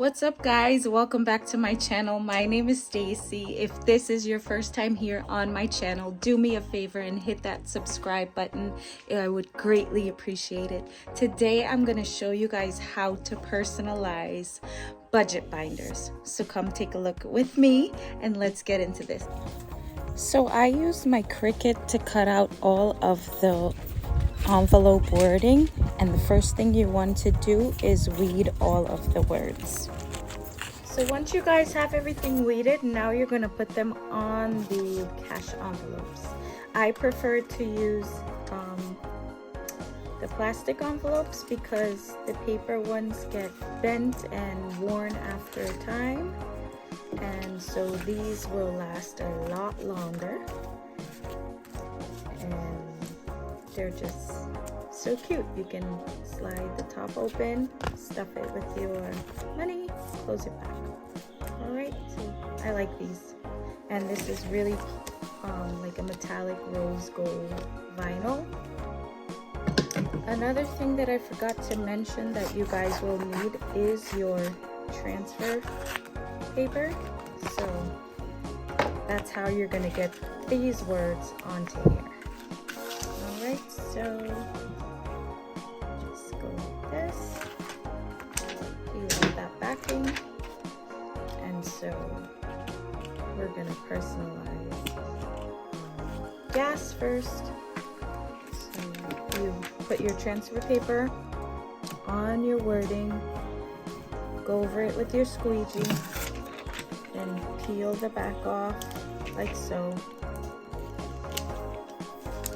What's up, guys? Welcome back to my channel. My name is Stacy. If this is your first time here on my channel, do me a favor and hit that subscribe button. I would greatly appreciate it. Today I'm going to show you guys how to personalize budget binders. So come take a look with me and let's get into this. So I use my Cricut to cut out all of the envelope wording, and the first thing you want to do is weed all of the words. So once you guys have everything weeded, now you're going to put them on the cash envelopes. I prefer to use the plastic envelopes because the paper ones get bent and worn after a time, and so these will last a lot longer. And they're just so cute. You can slide the top open, stuff it with your money, close it back. Alright, so I like these. And this is really like a metallic rose gold vinyl. Another thing that I forgot to mention that you guys will need is your transfer paper. So that's how you're going to get these words onto here. Alright, so just go like this, peel off that backing, and so we're going to personalize gas first. So you put your transfer paper on your wording, go over it with your squeegee, then peel the back off like so.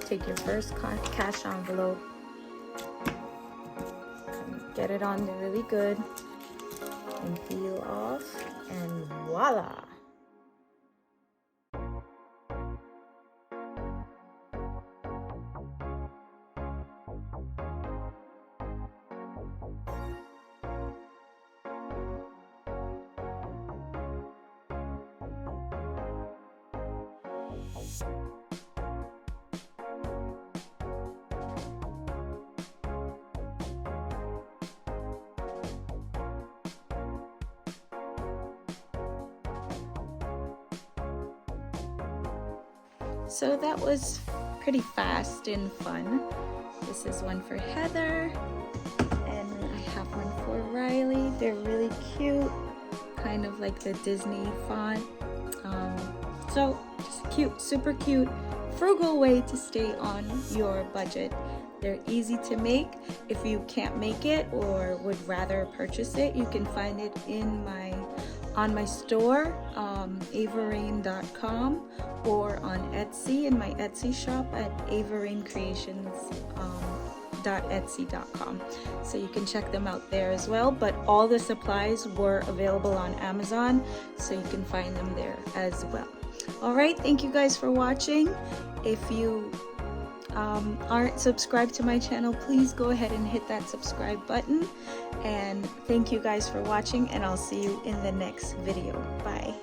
Take your first cash envelope, get it on there really good, and peel off, and voila! So that was pretty fast and fun. This is one for Heather, and I have one for Riley. They're really cute, kind of like the Disney font. So just cute, super cute, frugal way to stay on your budget. They're easy to make. If you can't make it or would rather purchase it, you can find it on my store, avarain.com, or on Etsy in my Etsy shop at avarain.etsy.com. So you can check them out there as well. But all the supplies were available on Amazon, so you can find them there as well. Alright, thank you guys for watching. If you aren't subscribed to my channel, please go ahead and hit that subscribe button. And thank you guys for watching, and I'll see you in the next video. Bye.